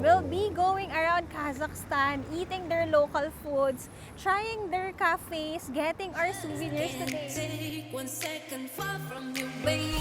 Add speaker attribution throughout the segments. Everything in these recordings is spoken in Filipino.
Speaker 1: We'll be going around Kazakhstan, eating their local foods, trying their cafes, getting our souvenirs today.
Speaker 2: Take 1 second far from you, baby.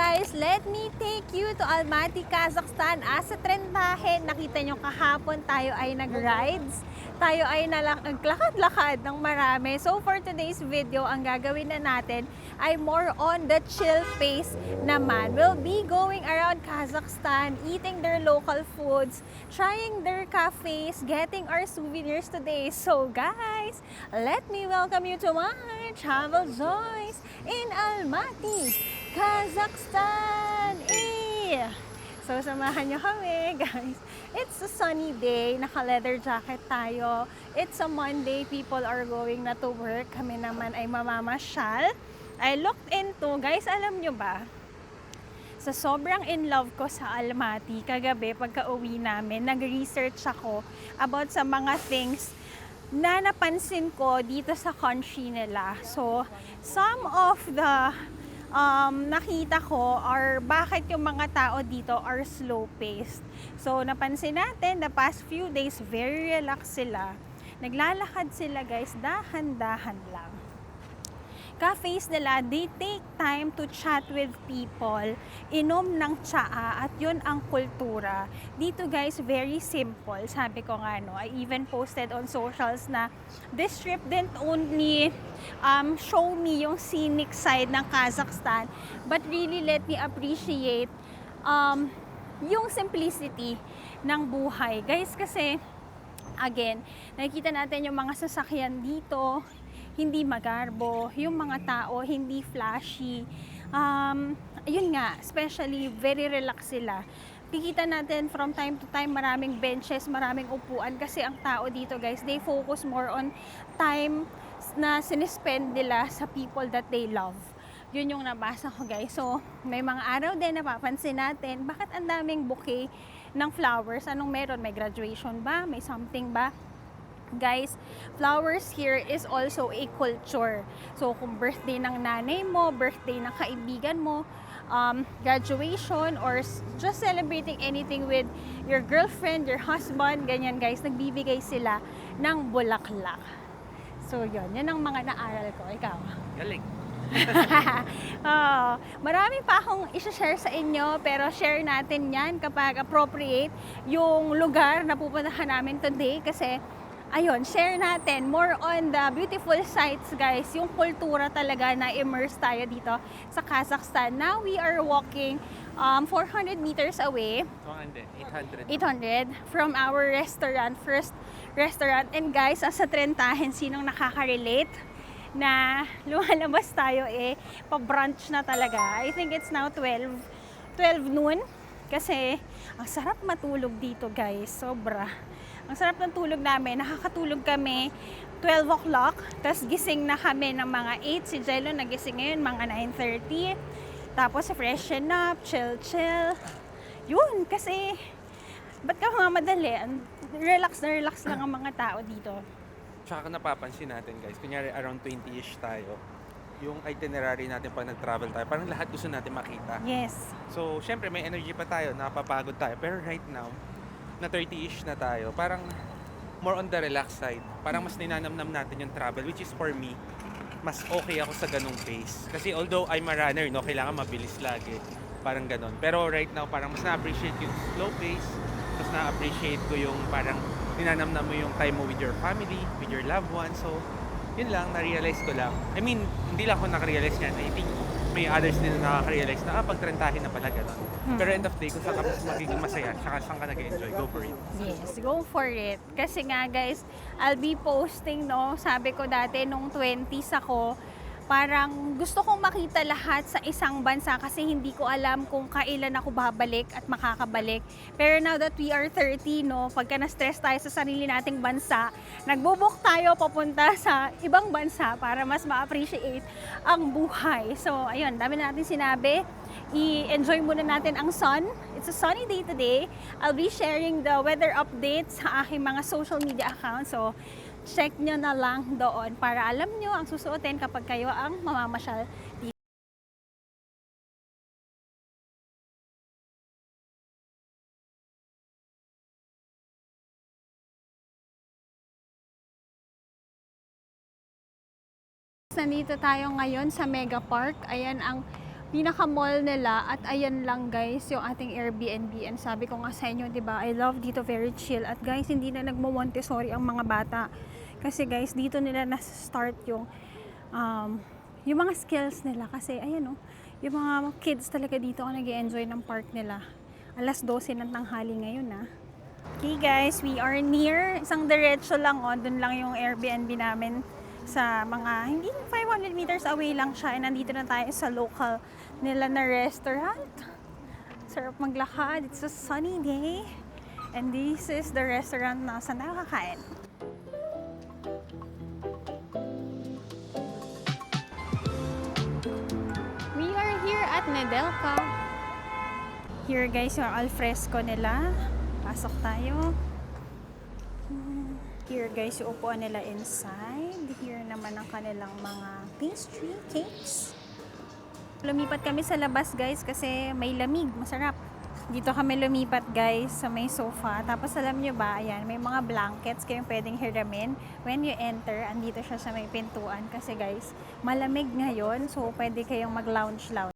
Speaker 1: Guys, let me take you to Almaty, Kazakhstan. Asa trentahe, nakita nyo kahapon tayo ay nag-rides. Tayo ay naglakad-lakad ng marami. So for today's video, ang gagawin na natin ay more on the chill pace naman. We'll be going around Kazakhstan, eating their local foods, trying their cafes, getting our souvenirs today. So guys, let me welcome you to my travel joys in Almaty, Kazakhstan! So, samahan nyo kami, guys. It's a sunny day. Naka-leather jacket tayo. It's a Monday. People are going na to work. Kami naman ay mamamasyal. I looked into, guys, alam nyo ba? Sa sobrang in love ko sa Almaty, kagabi, pagka-uwi namin, nag-research ako about sa mga things na napansin ko dito sa country nila. So, some of the nakita ko or bakit yung mga tao dito are slow-paced. So, napansin natin the past few days, very relaxed sila. Naglalakad sila, guys, dahan-dahan lang. Cafes nila, they take time to chat with people, inom ng tsaa, at yun ang kultura. Dito guys, very simple. Sabi ko nga, no, I even posted on socials na this trip didn't only show me yung scenic side ng Kazakhstan, but really let me appreciate yung simplicity ng buhay. Guys, kasi again, nakikita natin yung mga sasakyan dito, hindi magarbo, yung mga tao hindi flashy. Yun nga, especially very relaxed sila. Kikita natin from time to time maraming benches, maraming upuan kasi ang tao dito guys, they focus more on time na sinispend nila sa people that they love. Yun yung nabasa ko guys. So, may mga araw din napapansin natin, bakit ang daming bouquet ng flowers? Anong meron? May graduation ba? May something ba? Guys, flowers here is also a culture. So, kung birthday ng nanay mo, birthday ng kaibigan mo, graduation, or just celebrating anything with your girlfriend, your husband, ganyan guys, nagbibigay sila ng bulaklak. So, yun ang mga naaral ko. Ikaw?
Speaker 3: Galing.
Speaker 1: Marami pa akong i-share sa inyo, pero share natin yan kapag appropriate yung lugar na pupuntahan namin today kasi ayun, share natin more on the beautiful sights guys, yung kultura talaga na immerse tayo dito sa Kazakhstan. Now we are walking 400 meters away, 800 from our restaurant, first restaurant. And guys, sa trentahin, sinong nakaka-relate na lumalabas tayo pa-brunch na talaga. I think it's now 12 noon kasi ang sarap matulog dito guys, sobra. Ang sarap ng tulog namin. Nakakatulog kami 12 o'clock. Tapos gising na kami ng mga 8. Si Jello nagising ngayon mga 9:30. Tapos freshen up, chill. Yun, kasi ba't ka mamadali? Relax na relax lang ang mga tao dito.
Speaker 3: Tsaka napapansin natin guys, kunyari around 20-ish tayo, yung itinerary natin pag nag-travel tayo, parang lahat gusto natin makita.
Speaker 1: Yes.
Speaker 3: So, syempre may energy pa tayo, napapagod tayo. Pero right now, na 30-ish na tayo, parang more on the relaxed side. Parang mas ninanamnam natin yung travel, which is for me, mas okay ako sa ganung pace. Kasi although I'm a runner, no, kailangan mabilis lagi. Parang ganon. Pero right now, parang mas na-appreciate yung slow pace. Mas na-appreciate ko yung parang ninanamnam mo yung time mo with your family, with your loved ones. So, yun lang, na-realize ko lang. I mean, hindi lang ako nakarealize yan. I think may others din na nakaka-realize na pagtrentahin na pala gano'n. Pero end of day, kung saan ka magiging masaya, saan ka nag-enjoy, go for it.
Speaker 1: Yes, go for it. Kasi nga guys, I'll be posting, no, sabi ko dati nung 20s ako, Parang gusto kong makita lahat sa isang bansa kasi hindi ko alam kung kailan ako babalik at makakabalik. Pero now that we are 30, no, pagka na-stress tayo sa sarili nating bansa, nagbubuk tayo papunta sa ibang bansa para mas ma-appreciate ang buhay. So, ayun, dami na natin sinabi. I-enjoy muna natin ang sun. It's a sunny day today. I'll be sharing the weather updates sa aking mga social media accounts. So, check nyo na lang doon para alam nyo ang susuotin kapag kayo ang mamamasyal dito. Nandito tayo ngayon sa Mega Park. Ayan ang pinaka-mall nila at ayan lang guys yung ating Airbnb. And sabi ko nga sa inyo, 'di ba? I love dito, very chill. At guys, hindi na nagmo-Montessori ang mga bata. Kasi guys, dito nila na-start yung mga skills nila. Kasi ayan yung mga kids talaga dito ang nag-enjoy ng park nila. 12:00 ng tanghali ngayon Okay guys, we are near. Isang diretso lang doon lang yung Airbnb namin. Sa mga, hindi 500 meters away lang siya. And nandito na tayo sa local nila na restaurant. Sarap maglakad. It's a sunny day. And this is the restaurant na saan tayo kakain. We are here at Nedelka. Here guys, yung alfresco nila. Pasok tayo. Here guys, yung upuan nila inside. Here naman ang kanilang mga pastry cakes. Lumipat kami sa labas guys kasi may lamig, masarap. Dito kami lumipat guys sa may sofa. Tapos alam nyo ba, ayan, may mga blankets kayong pwedeng hiramin. When you enter, andito siya sa may pintuan. Kasi guys, malamig ngayon, so pwede kayong mag-lounge-lounge.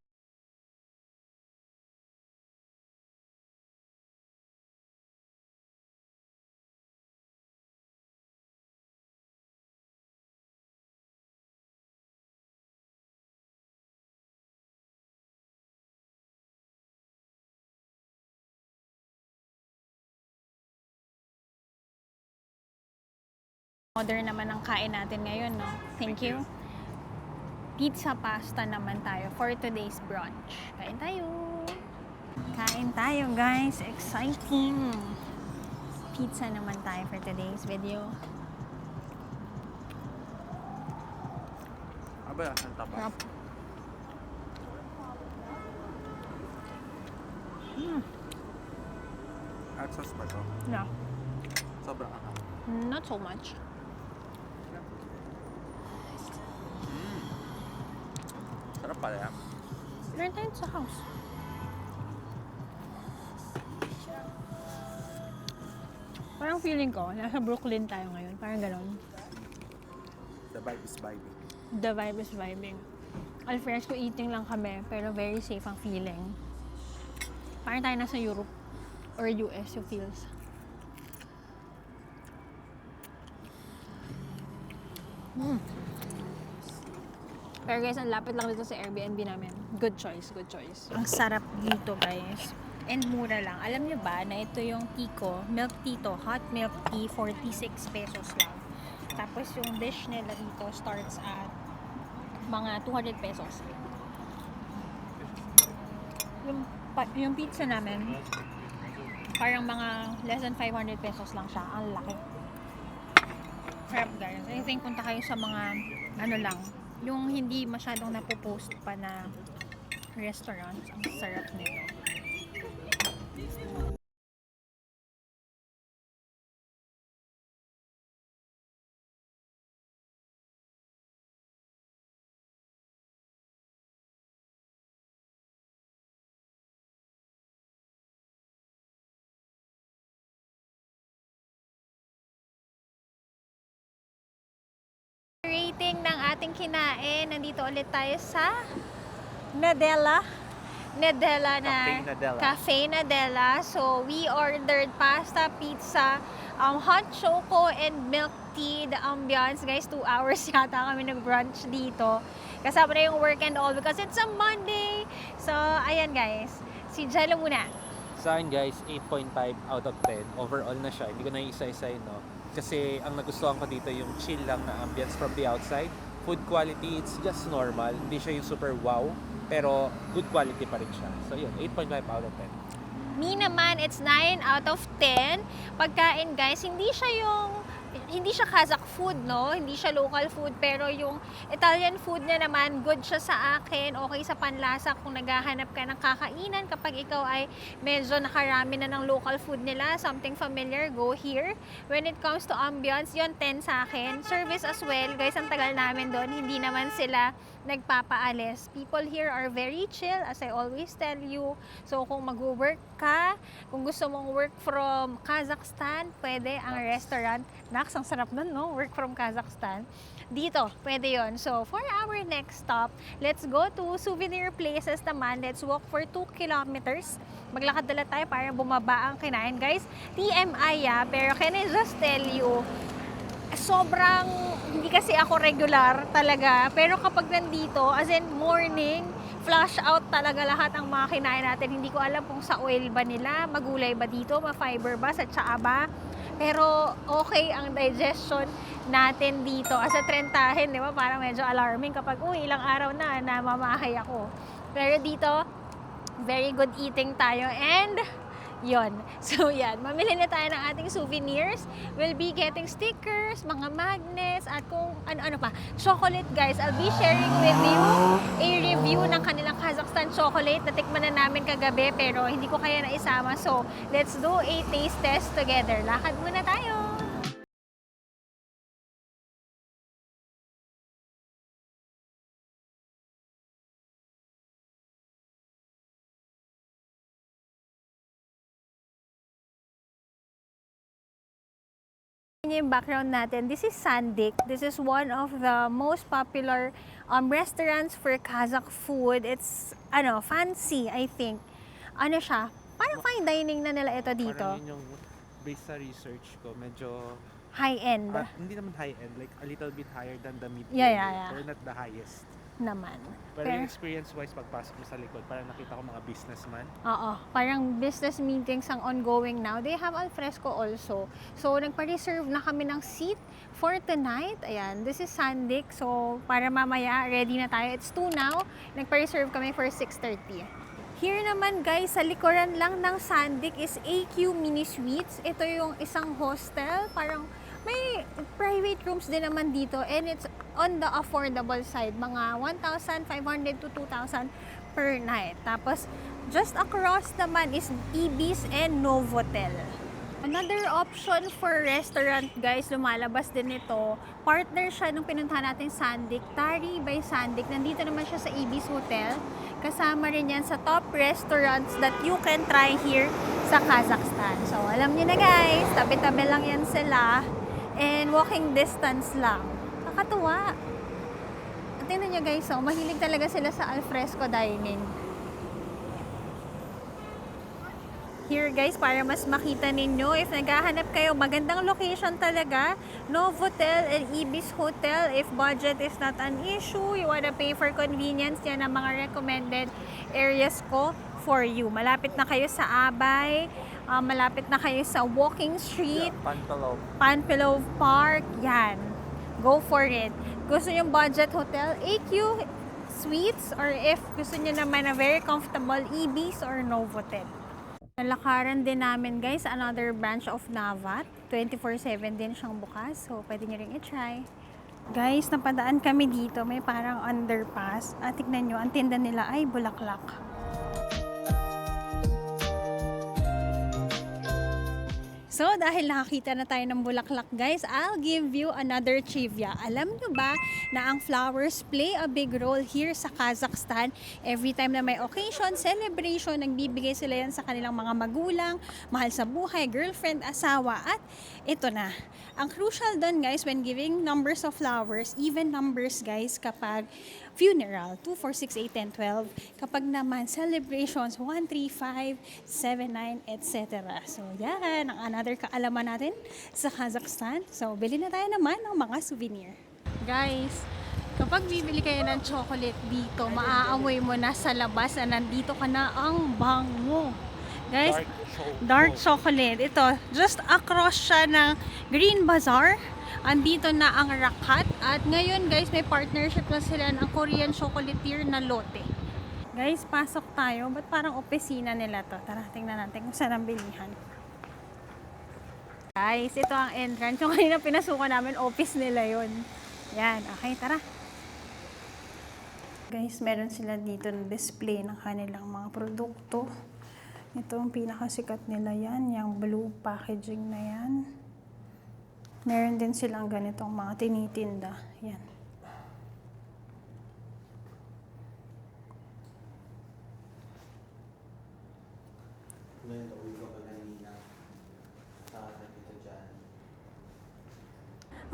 Speaker 1: Order naman ang kain natin ngayon, no? Thank you. Pizza pasta naman tayo for today's brunch. Kain tayo! Kain tayo, guys! Exciting! Pizza naman tayo for today's video.
Speaker 3: Aba, ang tapa.
Speaker 1: Sarap.
Speaker 3: At sauce ba ito?
Speaker 1: No,
Speaker 3: Sobrang anghang.
Speaker 1: not so much.
Speaker 3: Sarap pala yan.
Speaker 1: Meron tayo sa house. Parang feeling ko, nasa Brooklyn tayo ngayon. Parang ganon.
Speaker 3: The vibe is vibing.
Speaker 1: The vibe is vibing. Alfresco eating lang kami, pero very safe ang feeling. Parang tayo nasa Europe or US yung feels. Pero guys, ang lapit lang dito sa Airbnb namin. Good choice, good choice. Ang sarap dito guys. And mura lang. Alam nyo ba na ito yung Tico, milk tea to, hot milk tea, 46 pesos lang. Tapos yung dish nila dito starts at mga 200 pesos. Yung pizza namin, parang mga less than 500 pesos lang siya. Ang laki. Sarap guys. I think punta kayo sa mga ano lang, yung hindi masyadong napopost pa na restaurants. Ang sarap nito. Rating ng ating kinain. Nandito ulit tayo sa Nadella na
Speaker 3: Cafe Nadella.
Speaker 1: Cafe Nadella. So we ordered pasta, pizza, hot choco and milk tea. The ambiance, guys, 2 hours yata kami nag-brunch dito. Kasama na yung work and all because it's a Monday. So ayan guys, si Jello muna.
Speaker 4: Sa akin guys, 8.5 out of 10. Overall na siya. Hindi ko na isa-isa no? Kasi ang nagustuhan ko dito yung chill lang na ambience from the outside. food quality, it's just normal. Hindi siya yung super wow, pero good quality pa rin siya. So yun, 8.5 out of 10.
Speaker 1: Me naman, it's 9 out of 10. Pagkain guys, hindi siya Kazakh food, no? Hindi siya local food, pero yung Italian food niya naman, good siya sa akin, okay sa panlasa kung naghahanap ka ng kakainan. Kapag ikaw ay medyo nakarami na ng local food nila, something familiar, go here. When it comes to ambience, yun 10 sa akin. Service as well, guys, ang tagal namin doon, hindi naman sila nagpapaalis. People here are very chill, as I always tell you. So, kung mag-work ka, kung gusto mong work from Kazakhstan, pwede ang restaurant. Naks, ang sarap nun, no? Work from Kazakhstan. Dito, pwede yon. So, for our next stop, let's go to souvenir places naman. Let's walk for 2 kilometers. Maglakad dala tayo para bumaba ang kinain. Guys, TMI pero can I just tell you, sobrang, hindi kasi ako regular talaga, pero kapag nandito, as in morning, flush out talaga lahat ang mga kinain natin. Hindi ko alam kung sa oil ba nila, magulay ba dito, ma-fiber ba, sa tsaa ba, pero okay ang digestion natin dito. As a trentahin, di ba, parang medyo alarming kapag, ilang araw na namamahay ako. Pero dito, very good eating tayo, and yon. So yan, mamili na tayo ng ating souvenirs. We'll be getting stickers, mga magnets, at kung ano-ano pa. Chocolate guys, I'll be sharing with you a review ng kanilang Kazakhstan chocolate. Natikman na namin kagabi pero hindi ko kaya naisama. So, let's do a taste test together. Lakad muna tayo! Yung background natin, this is Sandik. This is one of the most popular restaurants for Kazakh food. It's fancy, I think. Ano siya? Parang fine dining na nila ito dito.
Speaker 3: Parang yun yung based sa research ko, medyo
Speaker 1: High-end
Speaker 3: hindi naman high-end, like a little bit higher than the mid
Speaker 1: Yeah.
Speaker 3: or not the highest.
Speaker 1: naman.
Speaker 3: Pero yung experience-wise, pagpasok mo sa likod, parang nakita ko mga businessman.
Speaker 1: Oo, parang business meetings ang ongoing now. They have alfresco also. So, nagpa-reserve na kami ng seat for tonight. Ayan, this is Sandik. So, para mamaya, ready na tayo. It's 2 now. Nagpa-reserve kami for 6:30. Here naman guys, sa likuran lang ng Sandik is AQ Mini Suites. Ito yung isang hostel. Parang may private rooms din naman dito and it's on the affordable side. Mga 1,500 to 2,000 per night. Tapos, just across naman is Ibis and Novotel. Another option for restaurant guys, lumalabas din ito. Partner siya nung pinuntahan natin Sandik, Tari by Sandik. Nandito naman siya sa Ibis Hotel. Kasama rin yan sa top restaurants that you can try here sa Kazakhstan. So, alam niyo na guys, tabi-tabi lang yan sila. And walking distance lang. Nakakatuwa. Tingnan nyo guys, mahilig talaga sila sa alfresco dining. Here guys, para mas makita ninyo, if naghahanap kayo, magandang location talaga. Novotel and Ibis Hotel. If budget is not an issue, you wanna pay for convenience, yan ang mga recommended areas ko for you. Malapit na kayo sa Abay, malapit na kayo sa Walking Street, Panpilov Park, yan. Go for it. Gusto nyo budget hotel, AQ Suites, or if gusto nyo naman na very comfortable, Ibis or Novotel. Nalakaran din namin guys, another branch of Navat. 24/7 din siyang bukas, so pwede nyo rin i-try. Guys, napadaan kami dito, may parang underpass. At tignan nyo, ang tinda nila ay bulaklak. So, dahil nakakita na tayo ng bulaklak guys, I'll give you another trivia. Alam nyo ba na ang flowers play a big role here sa Kazakhstan? Every time na may occasion, celebration, nagbibigay sila yan sa kanilang mga magulang, mahal sa buhay, girlfriend, asawa, at ito na. Ang crucial doon guys, when giving numbers of flowers, even numbers guys, kapag funeral, 2, 4, 6, 8, 10, 12. Kapag naman celebrations, 1, 3, 5, 7, 9, etc. So, yan ang another kaalaman natin sa Kazakhstan. So, bili na tayo naman ng mga souvenir. Guys, kapag bibili kayo ng chocolate dito, maaamoy mo na sa labas na nandito ka na, ang bango. Guys, dark chocolate. Ito, just across siya ng Green Bazaar. Andito na ang Rakat at ngayon guys may partnership na sila ng Korean chocolatier na Lotte. Guys, pasok tayo. Ba't parang opisina nila to? Tara, tingnan natin kung saan ang bilihan. Guys, ito ang entrance. Yung kanina pinasukan namin, office nila yon. Yan, okay, tara. Guys, meron sila dito na display ng kanilang mga produkto. Ito ang pinakasikat nila yan, yung blue packaging na yan. Meron din silang ganitong mga tinitinda. Yan.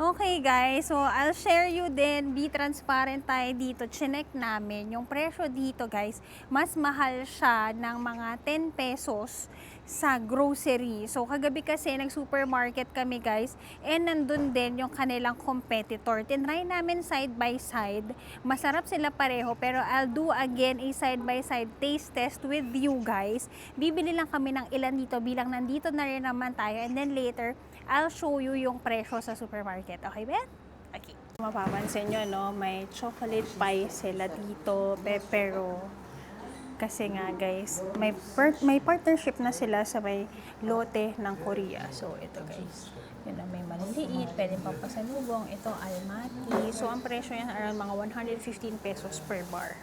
Speaker 1: Okay guys, so I'll share you din, be transparent tayo dito. Chinek namin, yung presyo dito guys, mas mahal siya ng mga 10 pesos sa grocery. So kagabi kasi nag-supermarket kami guys, and nandun din yung kanilang competitor. Tinry namin side by side, masarap sila pareho, pero I'll do again a side by side taste test with you guys. Bibili lang kami ng ilan dito bilang nandito na rin naman tayo, and then later, I'll show you yung presyo sa supermarket. Okay, Ben? Okay. Mapapansin nyo, no? May chocolate pie sila dito, pero kasi nga guys, may partnership na sila sa may Lotte ng Korea. So, ito guys. Yun na, may maliliit, pwede pa pasalubong. Ito, almaty. So, ang presyo yan around mga 115 pesos per bar.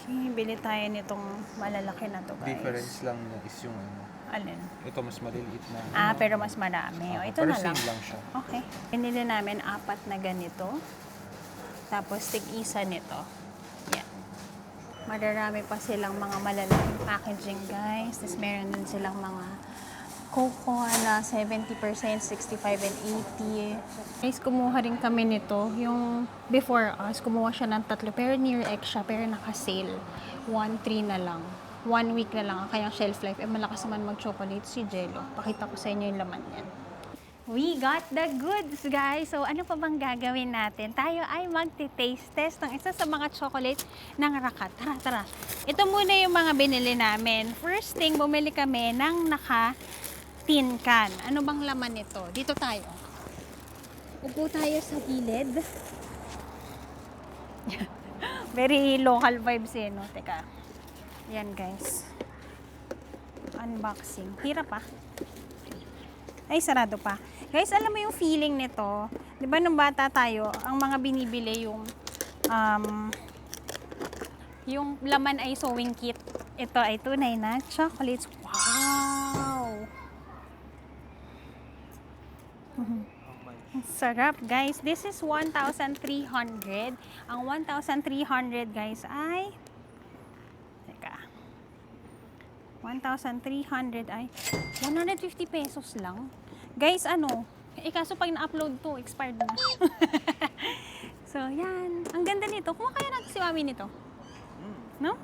Speaker 1: Okay, bili tayo nitong malalaki na to guys.
Speaker 3: Difference lang is yung
Speaker 1: Alin?
Speaker 3: ito mas maliliit na.
Speaker 1: Pero mas marami. O, ito na
Speaker 3: pero
Speaker 1: lang.
Speaker 3: same lang siya.
Speaker 1: Okay. Pinili namin 4 na ganito. Tapos tig-isa nito. Yan. Mararami pa silang mga malalaking packaging guys. Tapos meron din silang mga cocoa na 70%, 65 and 80. Guys, kumuha rin kami nito. Yung before us, kumuha siya ng 3. Pero near X siya, pero naka-sale. 1.3 na lang. 1 week na lang ang kanyang shelf life. Malakas naman mag-chocolate si Jello. Pakita ko sa inyo yung laman yan. We got the goods, guys! So, ano pa bang gagawin natin? Tayo ay magti-taste test ng isa sa mga chocolate ng Rakat. Tara, tara. Ito muna yung mga binili namin. First thing, bumili kami ng tin can. Ano bang laman nito? Dito tayo. Upo tayo sa gilid. Very local vibes eh, no? Teka. Yan, guys. Unboxing. Hirap ah. Ay, sarado pa. Guys, alam mo yung feeling nito? Di ba nung bata tayo, ang mga binibili yung laman ay sewing kit. Ito ay tunay na chocolates. Wow! Sarap, guys. This is 1,300. Ang 1,300, guys, ay... Teka. 1,300 ay 150 pesos lang. Guys, ano? Kaso pag na-upload to, expired na. So, yan. Ang ganda nito. Kung kaya natin si Mami nito. No?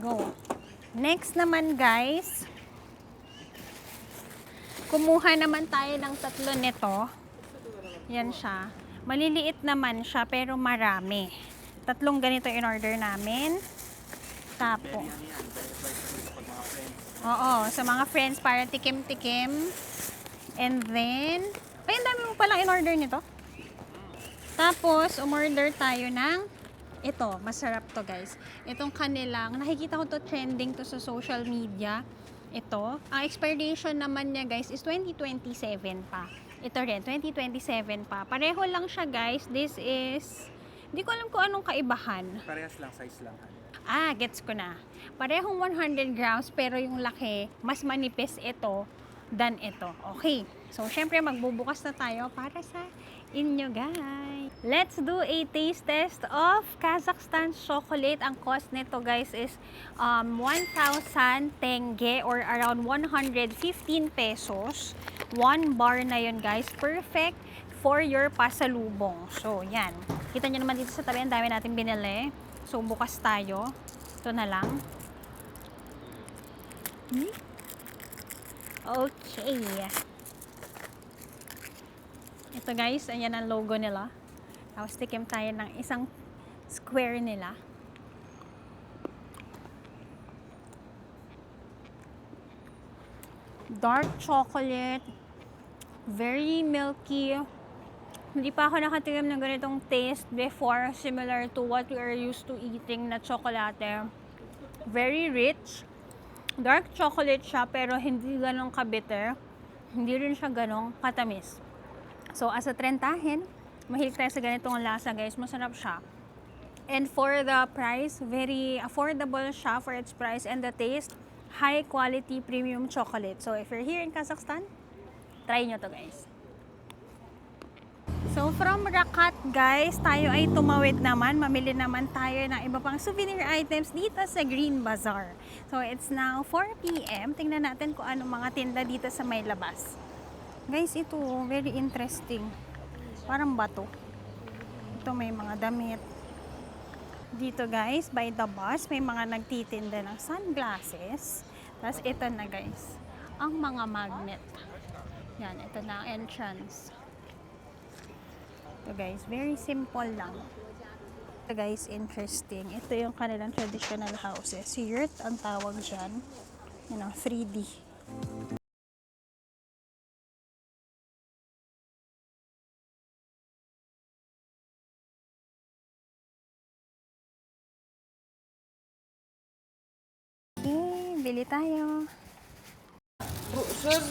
Speaker 1: Go. Next naman, guys. Kumuha naman tayo ng 3 nito. Yan siya. Maliliit naman siya, pero marami. 3 ganito in order namin. Tapo. Oo, sa mga friends para tikim-tikim. And then, ay, ang dami mo palang in order nito. Tapos, umorder tayo ng ito, masarap to guys. Itong kanilang, nakikita ko to trending to sa social media. Ito, ang expiration naman niya guys is 2027 pa. Ito rin, 2027 pa. Pareho lang siya guys. This is, hindi ko alam kung anong kaibahan.
Speaker 3: Parehas lang, size lang.
Speaker 1: Gets ko na. Parehong 100 grams pero yung laki, mas manipis ito than ito. Okay. So, syempre magbubukas na tayo para sa inyo guys. Let's do a taste test of Kazakhstan chocolate. Ang cost nito guys is 1,000 tenge or around 115 pesos. 1 bar na yun guys. Perfect for your pasalubong. So, yan. Kita nyo naman dito sa tabi, ang dami natin binili. So, bukas tayo. Ito na lang. Okay. Ito guys, ayan ang logo nila. Tapos tikim tayo ng isang square nila. dark chocolate, very milky. Hindi pa ako nakatikim ng ganitong taste before, similar to what we are used to eating na tsokolate. Very rich. Dark chocolate siya, pero hindi ganong kabitter. Hindi rin siya ganong katamis. So, as a trentahin, mahilig tayo sa ganitong lasa, guys. Masarap siya. And for the price, very affordable siya for its price and the taste. High quality premium chocolate. So, if you're here in Kazakhstan, try nyo to, guys. So, from Rakat, guys, tayo ay tumawid naman. Mamili naman tayo ng iba pang souvenir items dito sa Green Bazaar. So, it's now 4 p.m. Tingnan natin kung ano mga tinda dito sa may labas. Guys, ito, very interesting. Parang bato. Ito, may mga damit. Dito, guys, by the bus, may mga nagtitinda ng sunglasses. Tapos, ito na, guys, ang mga magnet. Yan, ito na ang entrance. Ito guys, very simple lang. Ito guys, interesting. Ito yung kanilang traditional houses. Yurt ang tawag dyan. You know, 3D. Okay, bili tayo.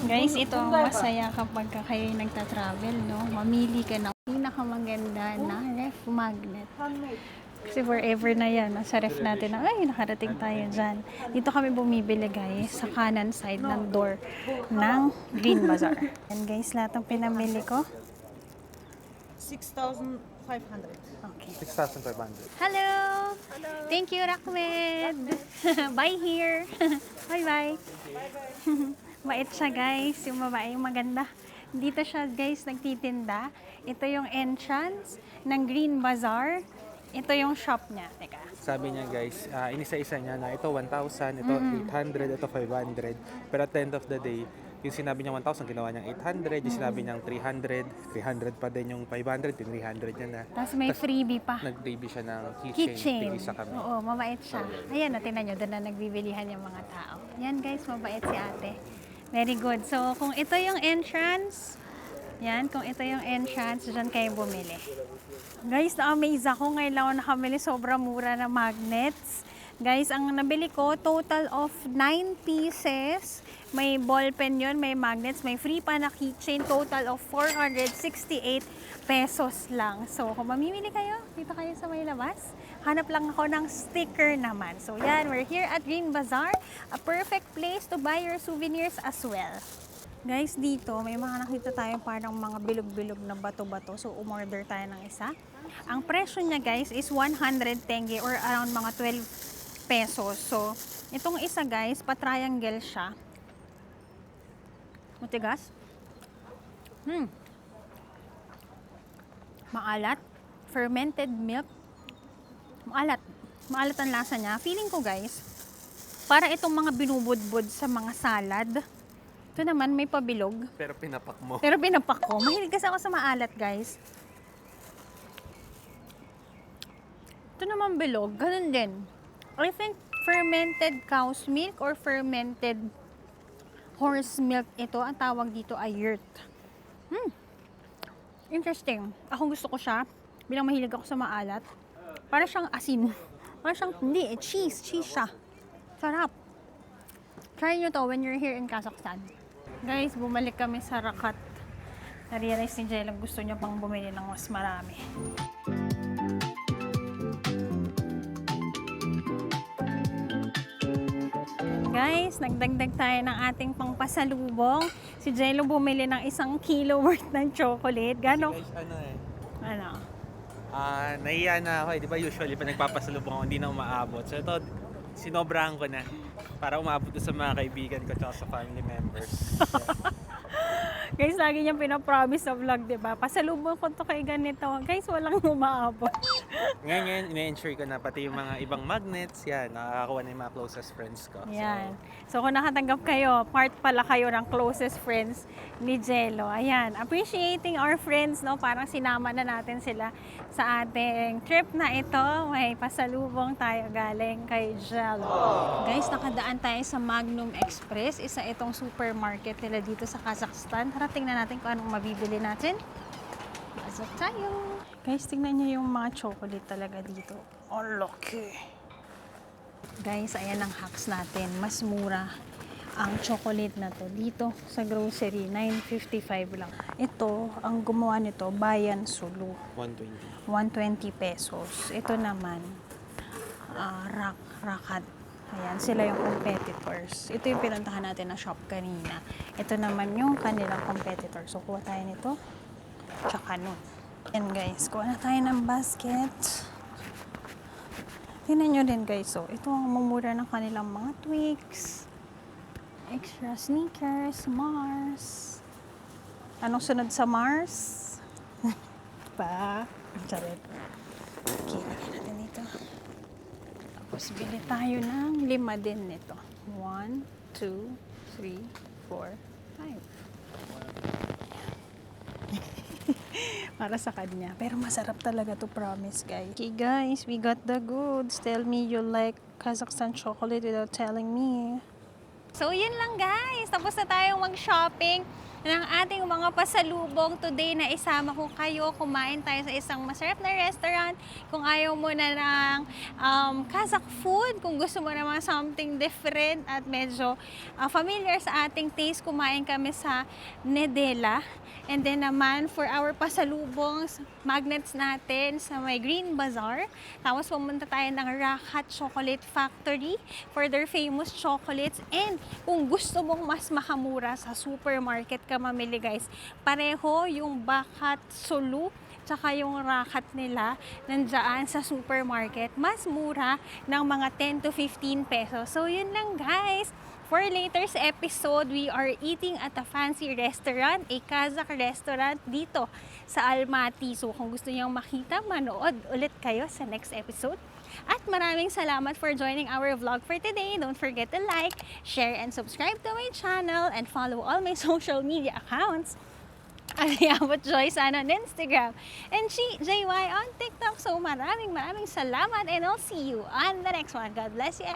Speaker 1: Guys, ito ang masaya kapag kayo nagta-travel, no? Mamili ka ng pinakamaganda na ref magnet. Kasi forever na yan, nasa ref natin na, ay, nakarating tayo dyan. Dito kami bumibili, guys, sa kanan side ng door ng Green Bazaar. And guys, lahat ng pinamili ko.
Speaker 5: 6,500.
Speaker 1: Okay.
Speaker 3: 6,500.
Speaker 1: Hello! Thank you, Rakmed! Bye here! Bye-bye! Mait siya, guys. Yung babae, yung maganda. Dito siya, guys, nagtitinda. Ito yung entrance ng Green Bazaar. Ito yung shop niya. Teka.
Speaker 3: Sabi niya guys, inisa-isa niya na ito 1,000, ito 800, ito 500. Pero at the end of the day, yung sinabi niya 1,000, ginawa niyang 800. Yung sinabi niyang 300, 300 pa din yung 500, yung 300 niya na.
Speaker 1: Tapos may freebie pa.
Speaker 3: Nag-baby siya ng keychain.
Speaker 1: Keychain.
Speaker 3: Tig-isa kami.
Speaker 1: Oo, mabait siya. Ayan, tingnan nyo, doon na nagbibilihan yung mga tao. Yan guys, mabait si ate. Very good. So, kung ito yung entrance, yan, kung ito yung entrance, dyan kayo bumili. Guys, na-amaze ako. Ngayon lang ako nakamili. Sobrang mura na magnets. Guys, ang nabili ko, total of 9 pieces. May ball pen yun, may magnets, may free pa na keychain. Total of 468 pesos lang. So, kung mamimili kayo, dito kayo sa may labas. Hanap lang ako ng sticker naman. So, yan, we're here at Green Bazaar. A perfect place to buy your souvenirs as well. Guys, dito may mga nakita tayong parang mga bilog-bilog na bato-bato. So, umorder tayo ng isa. Ang presyo niya, guys, is 100 tenge or around mga 12 pesos. So, itong isa, guys, pa-triangle siya. Matigas? Maalat. Fermented milk. Maalat. Maalat ang lasa niya. Feeling ko, guys, para itong mga binubudbud sa mga salad. Ito naman may pabilog.
Speaker 3: Pero pinapak mo.
Speaker 1: Pero pinapak ko. Mahilig kasi ako sa maalat, guys. Ito naman bilog. Ganun din. I think fermented cow's milk or fermented horse milk ito. Ang tawag dito ay yurt. Interesting. Ako gusto ko siya. Bilang mahilig ako sa maalat. Para siyang asin. Para siyang, hindi, cheese. Cheese siya. Sarap. Try nyo to when you're here in Kazakhstan. Guys, bumalik kami sa Rakat. Na-realize ni Jello gusto niya pang bumili ng mas marami. Guys, nagdagdag tayo ng ating pangpasalubong. Si Jello bumili ng 1 kilo worth ng chocolate. Gano'n?
Speaker 3: Guys, ano eh.
Speaker 1: Ano?
Speaker 3: Nahiya na ako eh. Di ba usually pa nagpapasalubong ako, hindi na umaabot. So ito, sinobrahan ko na para umabot sa mga kaibigan ko at sa family members.
Speaker 1: Guys, lagi niyang pinapromise sa vlog, di ba? Pasalubong ko to kay ganito. Guys, walang umaabot.
Speaker 3: Ngayon, ina-ensure ko na pati yung mga ibang magnets, yan, nakakakuha na yung mga closest friends ko.
Speaker 1: Ayan. So, kung nakatanggap kayo, part pala kayo ng closest friends ni Jello. Ayan. Appreciating our friends, no? Parang sinama na natin sila sa ating trip na ito. May pasalubong tayo galing kay Jello. Guys, nakadaan tayo sa Magnum Express. Isa itong supermarket nila dito sa Kazakhstan. Tara, tingnan natin kung anong mabibili natin. Pasok tayo. Guys, tingnan nyo yung mga chocolate talaga dito. Oh, lucky. Guys, ayan ang hacks natin. Mas mura ang chocolate na to dito sa grocery. 9.55 lang. Ito, ang gumawa nito, Bayan Sulu.
Speaker 3: 120.
Speaker 1: 120 pesos. Ito naman, Rakat. Ayan, sila yung competitors. Ito yung pinuntahan natin na shop kanina. Ito naman yung kanilang competitors. So, kuha tayo nito. Tsaka nun. And guys, kuha na tayo ng basket. Tingnan nyo din guys. So, ito ang mumura ng kanilang mga Twix. Extra sneakers. Mars. Anong sunod sa Mars? Pa. Charet. Okay, lagyan natin dito. Tapos, bili tayo ng 5 din nito. 1, 2, 3, 4, 5. Para sa kanya. Pero masarap talaga to, promise, guys. Okay, guys, we got the goods. Tell me you like Kazakhstan chocolate without telling me. So, yun lang, guys. Tapos na tayong mag-shopping ng ating mga pasalubong. Today na isama ko kayo. Kumain tayo sa isang masarap na restaurant. Kung ayaw mo na ng Kazakh food, kung gusto mo naman something different at medyo familiar sa ating taste, kumain kami sa Nedela. And then naman, for our pasalubong, magnets natin sa may Green Bazaar. Tapos pumunta tayo ng Rakat Chocolate Factory for their famous chocolates. And kung gusto mong mas makamura sa supermarket ka mamili, guys, pareho yung Bakat Sulu tsaka yung Rakat nila nandiyan sa supermarket. Mas mura ng mga 10 to 15 pesos. So yun lang, guys. For later's episode, we are eating at a fancy restaurant, a Kazakh restaurant dito sa Almaty. So kung gusto niyong makita, manood ulit kayo sa next episode. At maraming salamat for joining our vlog for today. Don't forget to like, share, and subscribe to my channel and follow all my social media accounts. Aliyabot Joyce on Instagram and JY on TikTok. So maraming salamat and I'll see you on the next one. God bless you.